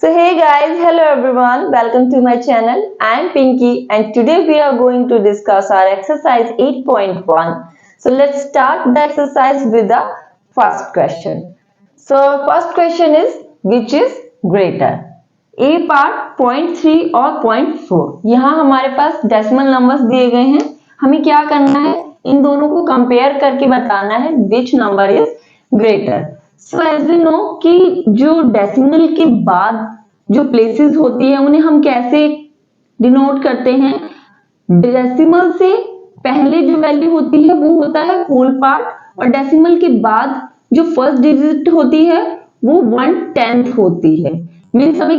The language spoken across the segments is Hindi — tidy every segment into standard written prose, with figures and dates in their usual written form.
So hey guys, hello everyone, welcome to my channel. I am Pinky and today we are going to discuss our exercise 8.1. So let's start the exercise with the first question. So first question is which is greater? A part 0.3 और 0.4. यहाँ हमारे पास डेसिमल नंबर्स दिए गए हैं. हमें क्या करना है? इन दोनों को कंपेयर करके बताना है which number is greater. So as we know कि जो डेसिमल के बाद जो प्लेसेस होती है उन्हें हम कैसे डिनोट करते हैं. डेसिमल से पहले जो वैल्यू होती है वो होता है होल पार्ट और डेसिमल के बाद जो फर्स्ट डिजिट होती है वो 1/10 होती है. मीन्स हम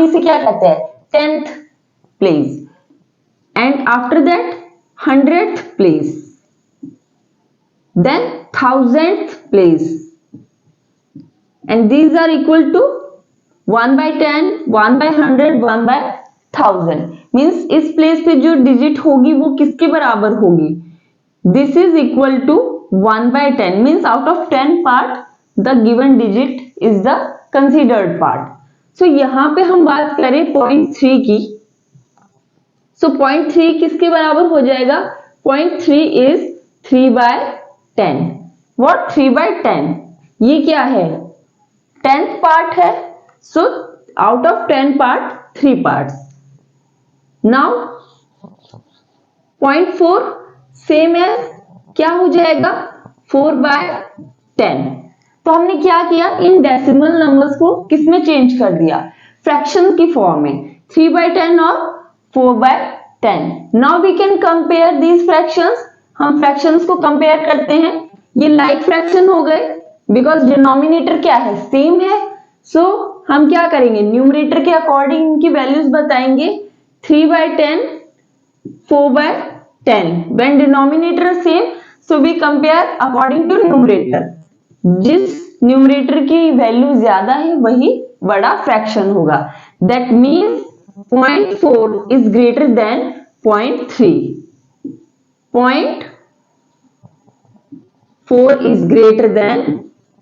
इसे क्या कहते हैं 10th place and after that 100th place, then 1000th place. And these are equal to 1/10, 1/100, 1/1000. Means इस प्लेस पे जो डिजिट होगी वो किसके बराबर होगी? This is equal to 1/10. Means out of 10 part, the given digit is the considered part. So यहाँ पे हम बात करें 0.3 की. So 0.3 किसके बराबर हो जाएगा? 0.3 is 3/10. What 3/10? ये क्या है? 10th part है. So out of 10 part 3 parts. Now 0.4 same as क्या हो जाएगा 4/10. तो हमने क्या किया, इन डेसिमल नंबर्स को किसमें चेंज कर दिया? फ्रैक्शन की फॉर्म में 3/10 और 4/10. Now we can compare these fractions. हम फ्रैक्शंस को कंपेयर करते हैं. ये लाइक फ्रैक्शन हो गए बिकॉज डिनोमिनेटर क्या है सेम है. सो हम क्या करेंगे, न्यूमरेटर के अकॉर्डिंग इनकी वैल्यूज बताएंगे. 3/10, 4/10. When denominator same so we compare according to numerator. जिस न्यूमरेटर की वैल्यू ज्यादा है वही बड़ा फ्रैक्शन होगा. That means 0.4 is greater than 0.3. 0.4 is greater than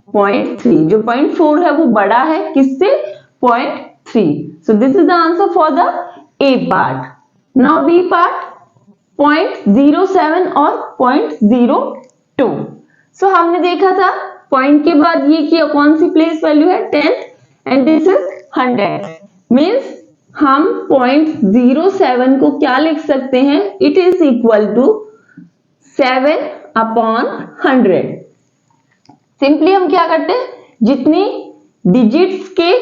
0.3. जो 0.4 है वो बड़ा है किससे? 0.3. So this is the answer for the A part. Now B part 0.07 और 0.02. So हमने देखा था पॉइंट के बाद ये की कौन सी प्लेस वैल्यू है 10th and this is 100. Means हम 0.07 को क्या लिख सकते हैं? It is equal to 7/100. Simply हम क्या करते हैं, जितनी डिजिट्स के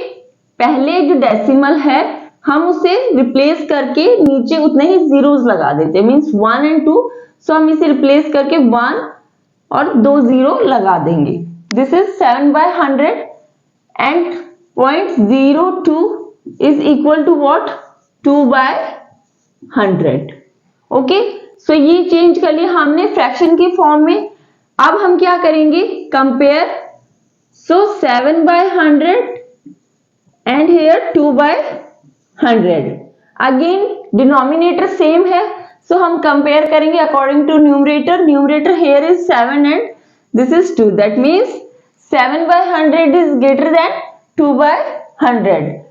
पहले जो डेसिमल है हम उसे रिप्लेस करके नीचे उतने ही जीरोस लगा देते हैं. Means 1 and 2. सो हम इसे रिप्लेस करके 1 और 2 जीरो लगा देंगे. This is 7/100 and 0.02 is equal to what 2/100. Okay, so ये चेंज कर लिया हमने फ्रैक्शन की फॉर्म में. अब हम क्या करेंगे, compare. So 7/100 and here 2/100. Again denominator same है सो हम कंपेयर करेंगे according to numerator. Numerator here is 7 and this is 2. That means 7/100 is greater than 2/100.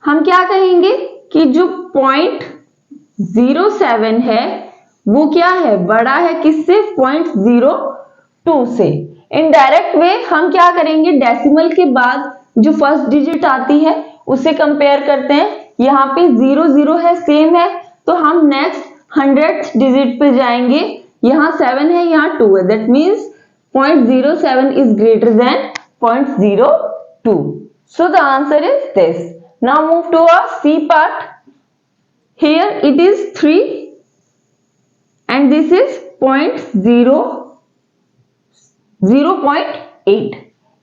हम क्या कहेंगे कि जो 0.07 है वो क्या है, बड़ा है किससे? 0.02 से. इनडायरेक्ट वे हम क्या करेंगे, डेसिमल के बाद जो फर्स्ट डिजिट आती है उसे कंपेयर करते हैं. यहाँ पे 0 है सेम है तो हम नेक्स्ट 100th डिजिट पे जाएंगे. यहाँ 7 है, यहाँ 2 है. That means 0.07 is greater than 0.02. So the answer is this. Now move to a C part. Here it is 3 and this is 0.8.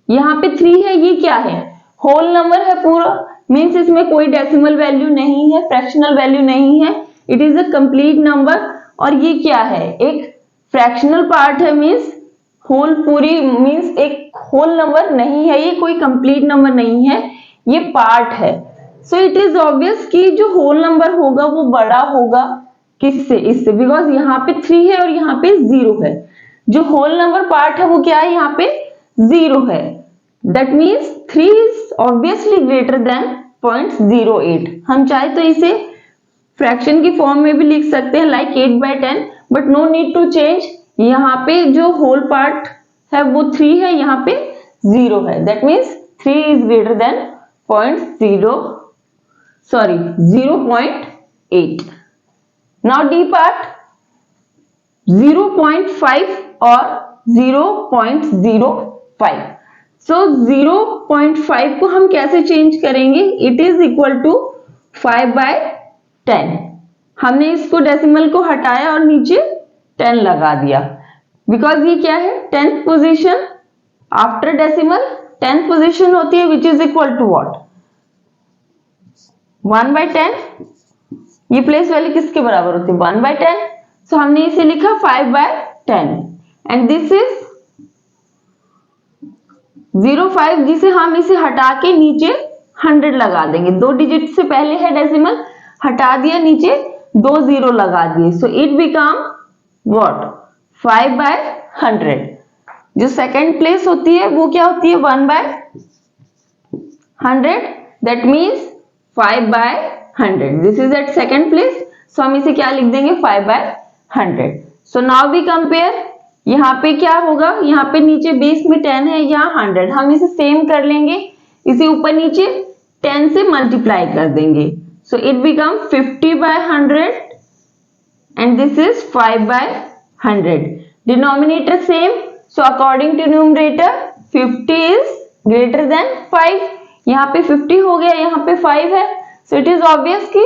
यहाँ पे 3 है, ये क्या है? होल नंबर है पूरा. मीन्स इसमें कोई डेसिमल वैल्यू नहीं है, फ्रैक्शनल वैल्यू नहीं है. It is a complete number. और ये क्या है? एक फ्रैक्शनल पार्ट है. मीन्स होल पूरी मीन्स एक होल नंबर नहीं है, ये कोई कंप्लीट नंबर नहीं है, ये पार्ट है. सो इट इज ऑब्वियस कि जो होल नंबर होगा वो बड़ा होगा किससे? इससे. बिकॉज यहाँ पे 3 है और यहाँ पे 0 है. जो होल नंबर पार्ट है वो क्या है? यहाँ पे 0 है. That means 3 is obviously greater than 0.08। हम चाहे तो इसे फ्रैक्शन की फॉर्म में भी लिख सकते हैं like 8/10, but no need to change. यहाँ पे जो होल पार्ट है वो 3 है, यहाँ पे 0 है, that means 3 is greater then 0.8। Now D part 0.5 और 0.05। सो 0.5 को हम कैसे चेंज करेंगे? It is equal to 5/10। हमने इसको डेसिमल को हटाया और नीचे 10 लगा दिया, बिकॉज ये क्या है? 10th position after decimal 10th position होती है, which is equal to what? 1/10। ये प्लेस वैल्यू किसके बराबर होती है? 1/10। सो हमने इसे लिखा 5/10 एंड दिस इज 0.5, जिसे हम इसे हटा के नीचे 100 लगा देंगे। 2 डिजिट से पहले है डेसिमल, हटा दिया, नीचे 2 0 लगा दिए, सो इट बिकम व्हाट? 5/100। जो सेकंड प्लेस होती है वो क्या होती है? 1/100, that means 5/100। This is at second place, so हम इसे क्या लिख देंगे? 5/100। So now we compare. यहाँ पे क्या होगा? यहाँ पे नीचे बेस में 10 है, यहाँ 100। हम इसे सेम कर लेंगे, इसे ऊपर नीचे 10 से मल्टीप्लाई कर देंगे, so it become 50/100 and this is 5/100। Denominator same, so according to numerator 50 is greater than 5। यहाँ पे 50 हो गया, यहाँ पे 5 है, सो इट इज ऑब्वियस कि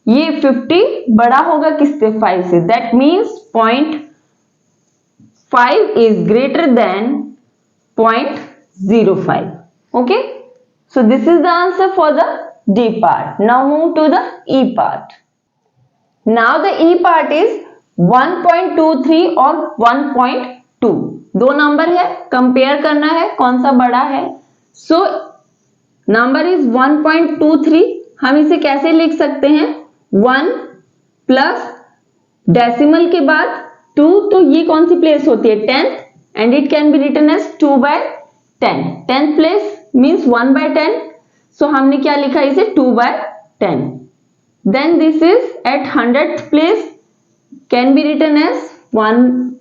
ये 50 बड़ा होगा किससे? 5 से, that means 0.5 is greater than 0.05. Okay, so this is the answer for the D part. Now move to the E part. Now the E part is 1.23 और 1.2। दो नंबर है, कंपेयर करना है कौन सा बड़ा है। So number is 1.23। हम इसे कैसे लिख सकते हैं? 1 प्लस डेसिमल के बाद 2, तो ये कौन सी प्लेस होती है? 10th, and it can be written as 2/10। 10th place means 1/10, so हमने क्या लिखा इसे? 2/10। Then this is at 100th place, can be written as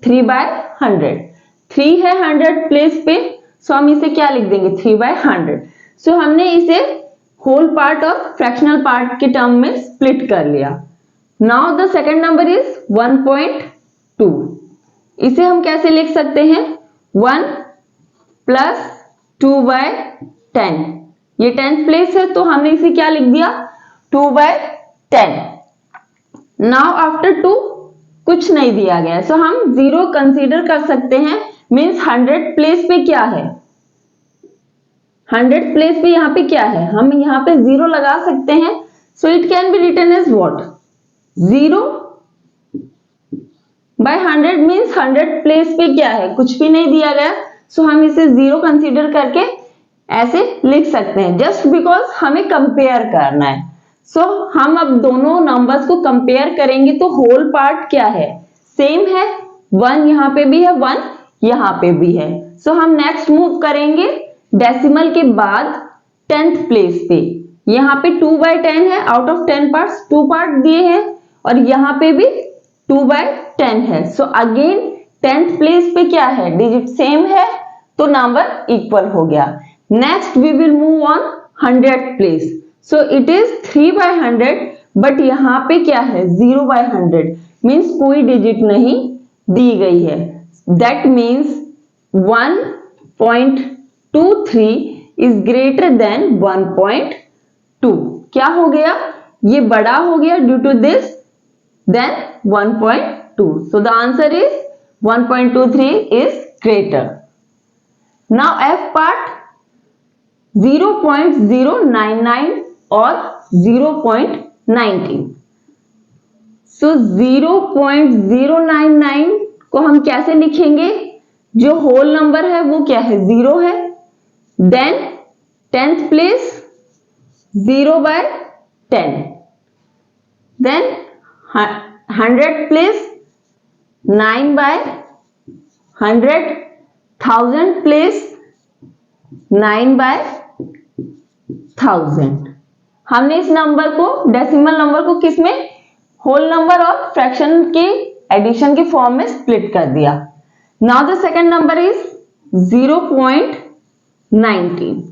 3/100। 3 है 100th प्लेस पे, सो हम इसे क्या लिख देंगे? 3/100। सो हमने इसे होल पार्ट और फ्रैक्शनल पार्ट के टर्म में स्प्लिट कर लिया। Now the second number is 1.2। इसे हम कैसे लिख सकते हैं? 1 प्लस 2/10। ये 10th प्लेस है, तो हमने इसे क्या लिख दिया? 2/10। नाउ आफ्टर 2 कुछ नहीं दिया गया, सो हम 0 कंसीडर कर सकते हैं, मीन्स 100 प्लेस पे क्या है? 100 प्लेस पे यहाँ पे क्या है? हम यहाँ पे 0 लगा सकते हैं, so it can be written as what? 0/100 means 100 place पे क्या है? कुछ भी नहीं दिया गया, सो हम इसे 0 कंसीडर करके ऐसे लिख सकते हैं, जस्ट बिकॉज हमें कंपेयर करना है। सो हम अब दोनों नंबर्स को कंपेयर करेंगे, तो होल पार्ट क्या है? सेम है, 1 यहाँ पे भी है, 1 यहाँ पे भी है। सो हम नेक्स्ट मूव करेंगे डेसिमल के बाद 10th प्लेस पे। यहाँ पे 2/10 है, आउट ऑफ 10 पार्ट्स 2 पार्ट दिए हैं, और यहाँ पे भी 2/10 है। सो अगेन 10th प्लेस पे क्या है? डिजिट सेम है, तो नंबर इक्वल हो गया। Next we will move on 100th place, so it is 3/100, but यहाँ पे क्या है? 0/100 मीन्स कोई डिजिट नहीं दी गई है, that means 1.23 is greater than 1.2। क्या हो गया? ये बड़ा हो गया due to this then 1.2, so the answer is 1.23 is greater. Now F part 0.099 और 0.19। so 0.099 को हम कैसे लिखेंगे? जो होल नंबर है वो क्या है? 0 है, then 10th place 0/10, then 100th place 9/100, 1000th place 9/1000, हमने इस नंबर को, डेसिमल नंबर को किस में, होल नंबर और फ्रैक्शन के एडिशन के फॉर्म में स्प्लिट कर दिया। Now the second number is 0.19।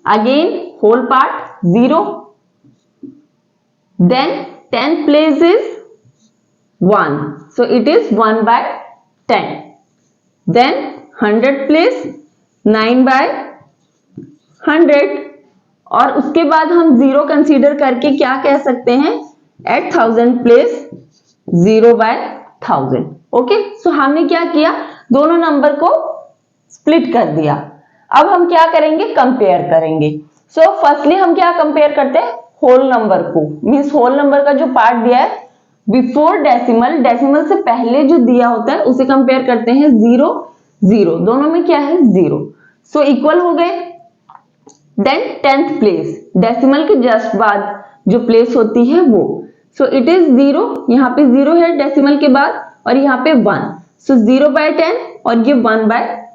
Again whole part 0, then 10th place is 1, so it is 1/10. Then 100th place 9/100, और उसके बाद हम 0 कंसीडर करके क्या कह सकते हैं, at 1000 place 0/1000। ओके, सो हमने क्या किया, दोनों नंबर को स्प्लिट कर दिया। अब हम क्या करेंगे, कंपेयर करेंगे। सो फर्स्टली हम क्या कंपेयर करते हैं, होल नंबर को, मीन्स होल नंबर का जो पार्ट दिया है बिफोर डेसिमल, डेसिमल से पहले जो दिया होता है उसे कंपेयर करते हैं। 0 0, दोनों में क्या है 0, सो इक्वल हो गए। देन 10th प्लेस, डेसिमल के जस्ट बाद जो प्लेस होती है वो, सो इट इज 0, यहाँ पे 0 है डेसिमल के बाद, और यहाँ पे 1, सो 0/10 और ये 1/10।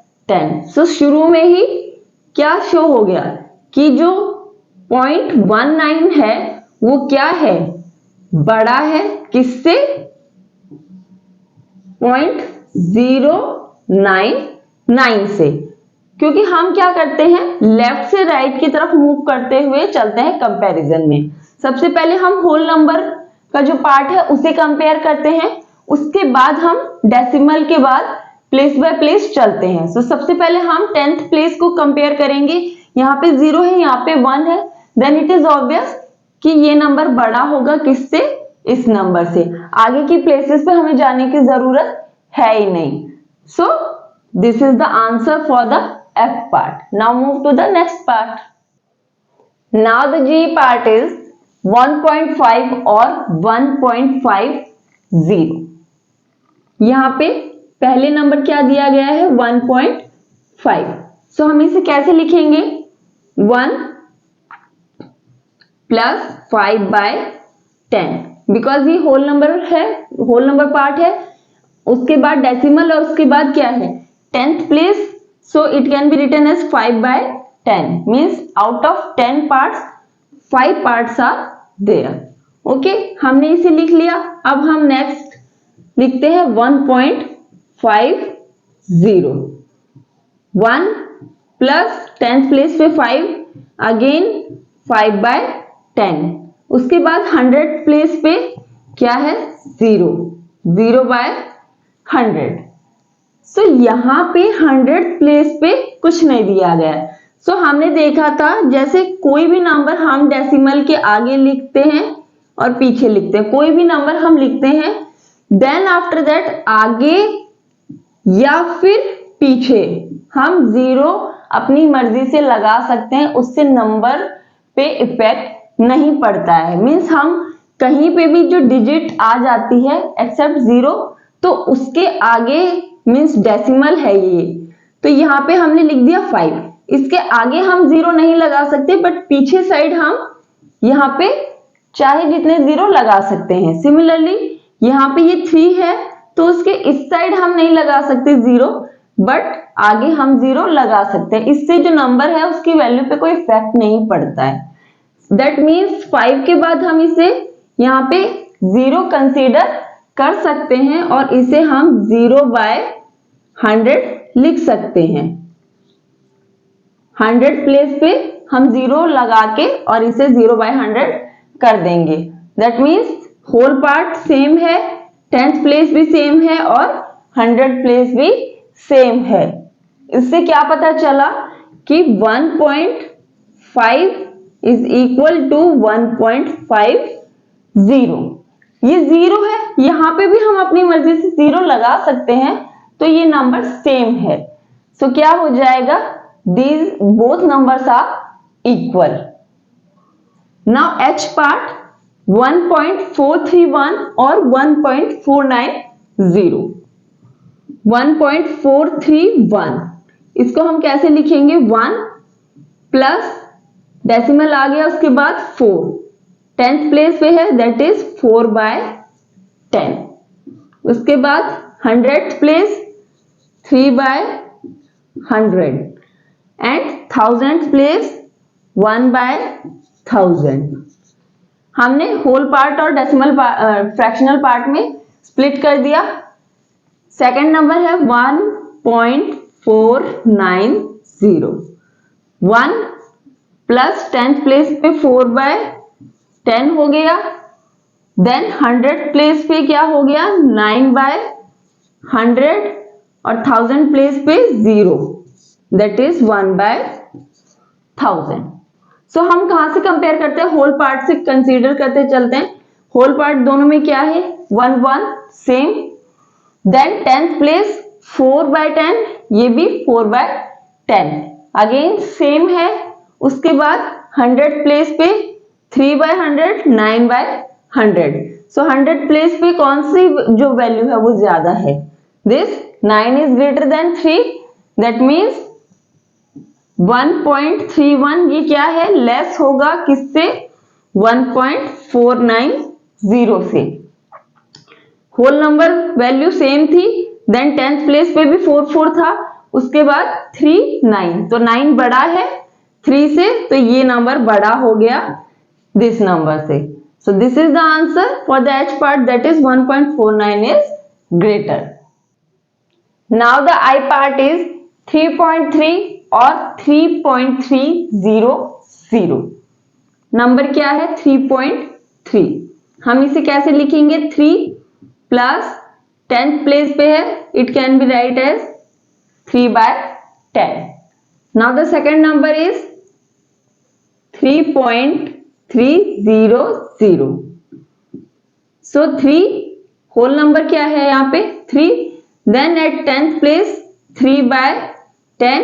सो शुरू में ही क्या शो हो गया कि जो 0.19 है वो क्या है, बड़ा है किससे, 0.099 से, क्योंकि हम क्या करते हैं, लेफ्ट से राइट की तरफ मूव करते हुए चलते हैं कंपैरिजन में। सबसे पहले हम होल नंबर का जो पार्ट है उसे कंपेयर करते हैं, उसके बाद हम डेसिमल के बाद प्लेस बाय प्लेस चलते हैं। सो सबसे पहले हम 10th प्लेस को कंपेयर करेंगे। यहाँ पे 0 है, यहाँ पे 1 है, देन इट इज ऑब्वियस कि ये नंबर बड़ा होगा किससे, इस नंबर से। आगे की प्लेसेस पे हमें जाने की जरूरत है ही नहीं। So this is the answer for the F part. Now move to the next part. Now the G part is 1.5 और 1.50। यहाँ पे पहले नंबर क्या दिया गया है, 1.5। सो हम इसे कैसे लिखेंगे, 1 प्लस 5/10, बिकॉज ये होल नंबर है, होल नंबर पार्ट है। उसके बाद डेसिमल और उसके बाद क्या है, 10th place, so it can be written as 5/10, means out of 10 parts 5 parts are there। Okay, हमने इसे लिख लिया। अब हम नेक्स्ट लिखते हैं 1.50। 1 प्लस 10th प्लेस पे 5, अगेन 5/10, उसके बाद 100th प्लेस पे क्या है, 0, 0/100। सो यहाँ पे 100th प्लेस पे कुछ नहीं दिया गया है। सो हमने देखा था जैसे कोई भी नंबर हम डेसिमल के आगे लिखते हैं और पीछे लिखते हैं, कोई भी नंबर हम लिखते हैं, देन आफ्टर दैट आगे या फिर पीछे हम 0 अपनी मर्जी से लगा सकते हैं, उससे नंबर पे इफेक्ट नहीं पड़ता है। मीन्स हम कहीं पे भी जो डिजिट आ जाती है एक्सेप्ट 0, तो उसके आगे मीन्स डेसिमल है ये, तो यहाँ पे हमने लिख दिया 5, इसके आगे हम 0 नहीं लगा सकते, बट पीछे साइड हम यहाँ पे चाहे जितने 0 लगा सकते हैं। सिमिलरली यहाँ पे ये 3 है, तो उसके इस साइड हम नहीं लगा सकते 0, बट आगे हम 0 लगा सकते हैं। इससे जो नंबर है उसकी वैल्यू पे कोई इफेक्ट नहीं पड़ता है। दैट मीन्स 5 के बाद हम इसे यहाँ पे 0 कंसीडर कर सकते हैं और इसे हम 0/100 लिख सकते हैं। 100 प्लेस पे हम 0 लगा के और इसे 0/100 कर देंगे। That means whole part same है, 10th प्लेस भी सेम है और 100 प्लेस भी सेम है। इससे क्या पता चला कि 1.5 इज इक्वल टू 1.50। ये 0 है, यहां पे भी हम अपनी मर्जी से 0 लगा सकते हैं, तो ये नंबर सेम है। सो क्या हो जाएगा, these both numbers are equal. Now H part 1.431 और 1.490। 1.431 इसको हम कैसे लिखेंगे, 1 प्लस डेसिमल आ गया, उसके बाद 4, 10th प्लेस पे है, दैट इज 4/10। उसके बाद 100th place 3/100 and 1000th place 1/10। 1000। हमने होल पार्ट और डेसिमल फ्रैक्शनल पार्ट में स्प्लिट कर दिया। सेकंड नंबर है 1.490। 1 प्लस 10th प्लेस पे 4/10 हो गया। देन 100 प्लेस पे क्या हो गया 9/100 और 1000 प्लेस पे 0, दैट इज 1/1000। सो हम कहां से कंपेयर करते हैं, होल पार्ट से कंसीडर करते चलते हैं। होल पार्ट दोनों में क्या है 1 1 सेम। देन 10th प्लेस 4/10, ये भी 4/10 अगेन सेम है। उसके बाद 100 प्लेस पे 3/100 9/100। सो 100 प्लेस पे कौन सी जो वैल्यू है वो ज्यादा है, this 9 is greater then 3, that means 1.31 ये क्या है लेस होगा किससे 1.490 से। होल नंबर वैल्यू सेम थी, देन 10th प्लेस पे भी 4 4 था, उसके बाद 3 9, तो 9 बड़ा है 3 से, तो ये नंबर बड़ा हो गया दिस नंबर से। So this is the answer for the H part, that is 1.49 is greater. Now the I part is 3.3 और 3.300। नंबर क्या है 3.3। हम इसे कैसे लिखेंगे 3 प्लस 10th प्लेस पे है, it can be right as 3/10। Now the second number is 3.300। So 3 whole number क्या है यहाँ पे 3, then eight 10th place 3/10,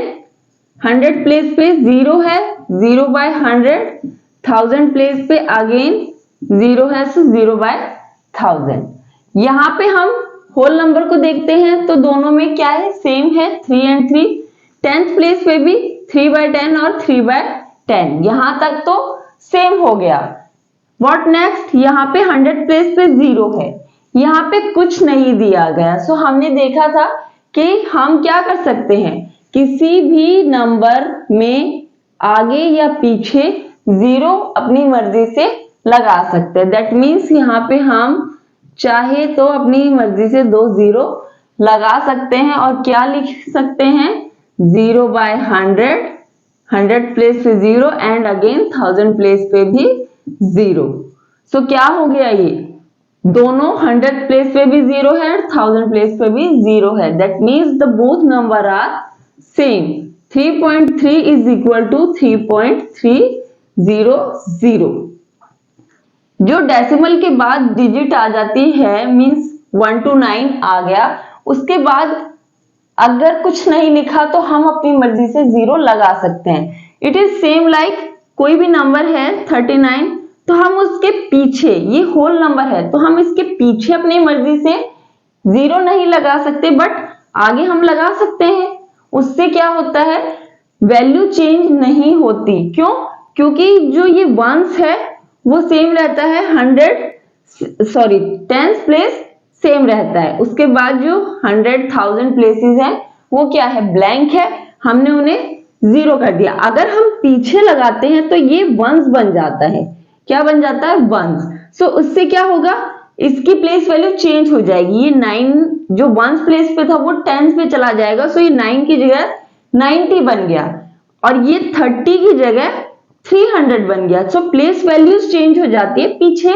100 place पे 0 है 0/100, 1000 प्लेस पे अगेन 0 है, सो 0/1000। यहाँ पे हम होल नंबर को देखते हैं तो दोनों में क्या है सेम है 3 and 3। 10th प्लेस पे भी 3/10 और 3/10, यहां तक तो सेम हो गया। व्हाट नेक्स्ट, यहाँ पे 100 प्लेस पे 0 है, यहाँ पे कुछ नहीं दिया गया। सो हमने देखा था कि हम क्या कर सकते हैं, किसी भी नंबर में आगे या पीछे 0 अपनी मर्जी से लगा सकते हैं। दैट मीन्स यहाँ पे हम चाहे तो अपनी मर्जी से 2 0 लगा सकते हैं और क्या लिख सकते हैं 0/100, 100 प्लेस पे 0 एंड अगेन 1000 प्लेस पे भी 0। सो क्या हो गया, ये दोनों 100 प्लेस पे भी 0 है, 1000 प्लेस पे भी 0 है। That means the both number are same. 3.3 is equal to 3.300। जो डेसिमल के बाद डिजिट आ जाती है मींस 1 to 9 आ गया, उसके बाद अगर कुछ नहीं लिखा तो हम अपनी मर्जी से 0 लगा सकते हैं। इट इज सेम लाइक कोई भी नंबर है 39, तो हम उसके पीछे, ये होल नंबर है तो हम इसके पीछे अपनी मर्जी से 0 नहीं लगा सकते, बट आगे हम लगा सकते हैं। उससे क्या होता है वैल्यू चेंज नहीं होती। क्यों? क्योंकि जो ये वंस है वो सेम रहता है 10th प्लेस सेम रहता है। उसके बाद जो 100,000 प्लेसेस हैं वो क्या है ब्लैंक है, हमने उन्हें 0 कर दिया। अगर हम पीछे लगाते हैं तो ये वंस बन जाता है। क्या बन जाता है वंस। सो उससे क्या होगा इसकी प्लेस वैल्यू चेंज हो जाएगी। ये 9 जो वंस प्लेस पे था वो 10 पे चला जाएगा। सो ये 9 की जगह 90 बन गया और ये 30 की जगह 300 बन गया। सो प्लेस वैल्यूज चेंज हो जाती है पीछे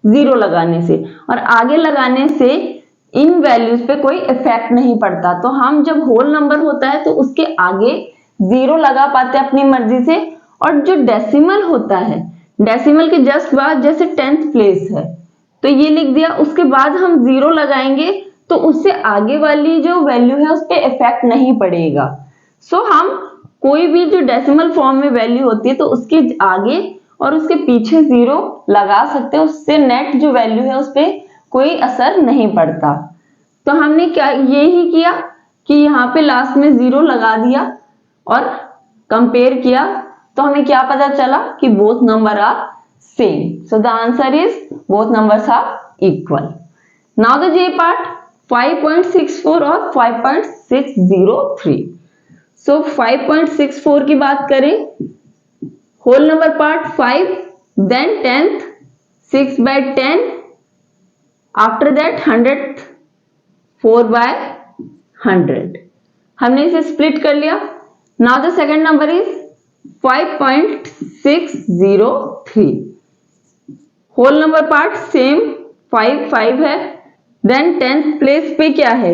0 लगाने से, और आगे लगाने से इन वैल्यूज पे कोई इफेक्ट नहीं पड़ता। तो हम जब होल नंबर होता है तो उसके आगे 0 लगा पाते हैं अपनी मर्जी से। और जो डेसिमल होता है, डेसिमल के जस्ट बाद जैसे 10th प्लेस है तो ये लिख दिया, उसके बाद हम 0 लगाएंगे तो उससे आगे वाली जो वैल्यू है उस पर इफेक्ट नहीं पड़ेगा। सो हम कोई भी जो डेसिमल फॉर्म में वैल्यू होती है तो उसके आगे और उसके पीछे 0 लगा सकते हैं, उससे नेट जो वैल्यू है उस पर कोई असर नहीं पड़ता। तो हमने क्या यही किया कि यहाँ पे लास्ट में 0 लगा दिया और कंपेयर किया, तो हमें क्या पता चला कि both number are same. So the answer is both numbers are equal. Now the J part 5.64 और 5.603। सो 5.64 की बात करें, whole number part 5 then 10th 6 by 10, after that 100th 4 by 100. हमने इसे स्प्लिट कर लिया. Now the second number is 5.603. Whole number part same 5 है. देन 10th प्लेस पे क्या है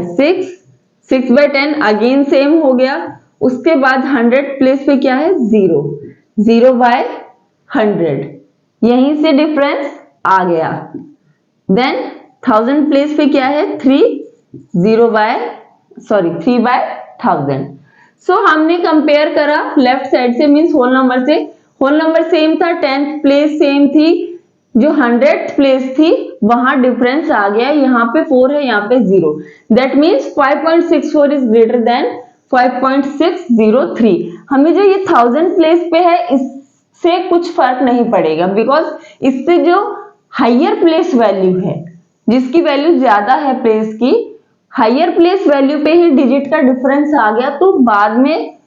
6 by 10 अगेन सेम हो गया. उसके बाद 100 प्लेस पे क्या है 0 by 100. यहीं से डिफरेंस आ गया. देन 1000 प्लेस पे क्या है 3 by 1000. सो हमने कंपेयर करा लेफ्ट साइड से, मीन्स होल नंबर से. होल नंबर सेम था, 10th प्लेस सेम थी, जो 100th प्लेस थी वहां डिफरेंस आ गया. यहाँ पे 4 है, यहाँ पे 0. That means 5.64 is greater then 5.603. हमें जो ये 1000 प्लेस पे है इससे कुछ फर्क नहीं पड़ेगा, बिकॉज इससे जो हायर प्लेस वैल्यू है, जिसकी वैल्यू ज्यादा है प्लेस की, हायर प्लेस वैल्यू पे ही डिजिट का डिफरेंस आ गया. तो बाद में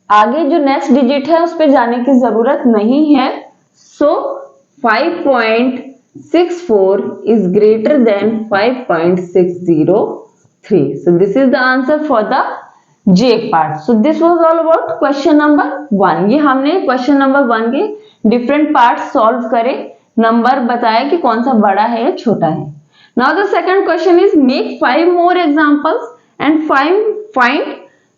आगे जो नेक्स्ट डिजिट है उस पे जाने की जरूरत नहीं है. सो 5.64 is greater than 5.603. So this is the answer for the J part. So this was all about question number 1. ये हमने क्वेश्चन नंबर 1 के डिफरेंट पार्ट सॉल्व करे, नंबर बताया कि कौन सा बड़ा है या छोटा है. Now the second question is make 5 more examples and find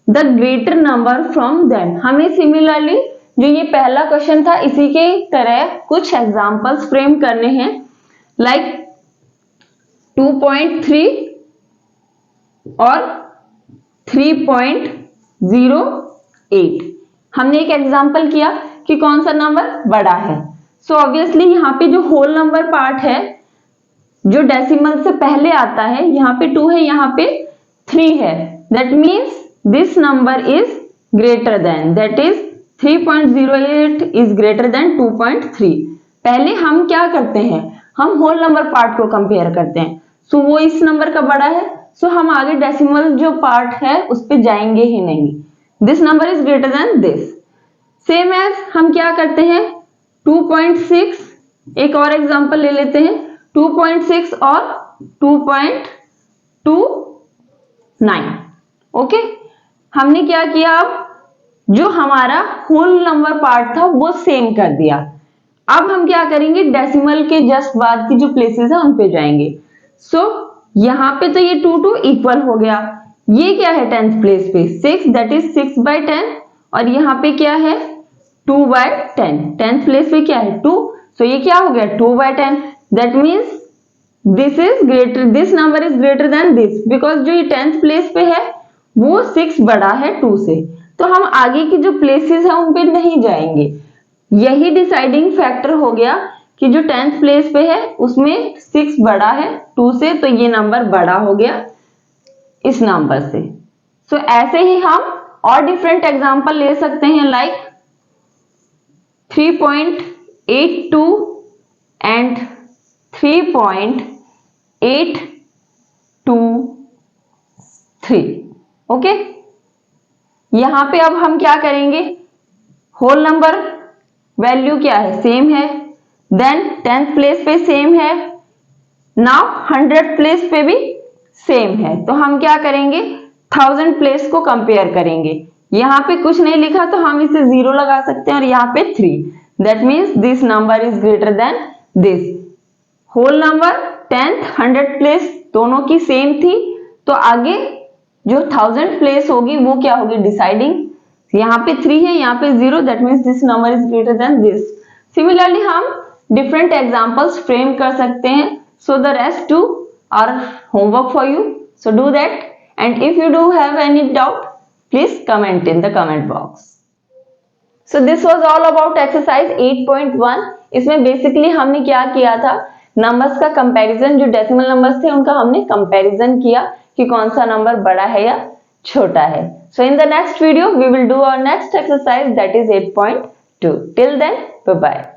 the greater number from them. हमें सिमिलरली जो ये पहला क्वेश्चन था इसी के तरह कुछ एग्जांपल्स फ्रेम करने हैं, लाइक 2.3 और 3.08. हमने एक एग्जांपल किया कि कौन सा नंबर बड़ा है. सो ऑब्वियसली यहाँ पे जो होल नंबर पार्ट है, जो डेसिमल से पहले आता है, यहाँ पे 2 है, यहाँ पे 3 है. That means this number is greater then, that is 3.08 is greater then 2.3. पहले हम क्या करते हैं, हम होल नंबर पार्ट को कंपेयर करते हैं. सो वो इस नंबर का बड़ा है, सो हम आगे डेसिमल जो पार्ट है उस पे जाएंगे ही नहीं. This number is greater than this. Same as हम क्या करते हैं 2.6, एक और एग्जांपल ले लेते हैं. 2.6 और 2.29. ओके, हमने क्या किया, अब जो हमारा होल नंबर पार्ट था वो सेम कर दिया. अब हम क्या करेंगे, डेसिमल के जस्ट बाद की जो प्लेसेस है उन पे जाएंगे. सो यहाँ पे तो ये 2 इक्वल हो गया. ये क्या है 10th प्लेस पे 6, दैट इज 6 by 10. और यहाँ पे क्या है 2 by 10. 10th प्लेस पे क्या है 2, सो ये क्या हो गया 2 by 10. That means this number is greater than this, because जो ये 10th प्लेस पे है वो 6 बड़ा है 2 से. तो हम आगे की जो प्लेसेस है उन पे नहीं जाएंगे. यही डिसाइडिंग फैक्टर हो गया कि जो 10th प्लेस पे है उसमें 6 बड़ा है 2 से, तो ये नंबर बड़ा हो गया इस नंबर से. सो ऐसे ही हम और डिफरेंट एग्जांपल ले सकते हैं, लाइक 3.82 एंड 3.823. ओके, यहां पे अब हम क्या करेंगे, होल नंबर वैल्यू क्या है सेम है, देन 10th प्लेस पे सेम है, नाउ 100th प्लेस पे भी सेम है. तो हम क्या करेंगे 1000 प्लेस को कंपेयर करेंगे. यहाँ पे कुछ नहीं लिखा तो हम इसे 0 लगा सकते हैं और यहाँ पे 3. That means this number is greater than this. Whole number 10th 100th place दोनों की सेम थी, तो आगे जो 1000 प्लेस होगी वो क्या होगी डिसाइडिंग. यहाँ पे 3 है, यहाँ पे 0, that means this number is greater than this. Similarly हम डिफरेंट एग्जांपल्स फ्रेम कर सकते हैं. So the rest two are homework for you, so do that. And if you do have any doubt please comment in the comment box. So this was all about exercise 8.1. इसमें बेसिकली हमने क्या किया था, नंबर्स का कंपैरिजन, जो डेसिमल नंबर्स थे उनका हमने कंपैरिजन किया कि कौन सा नंबर बड़ा है या छोटा है. So in the next video we will do our next exercise, that is 8.2. Till then, bye bye.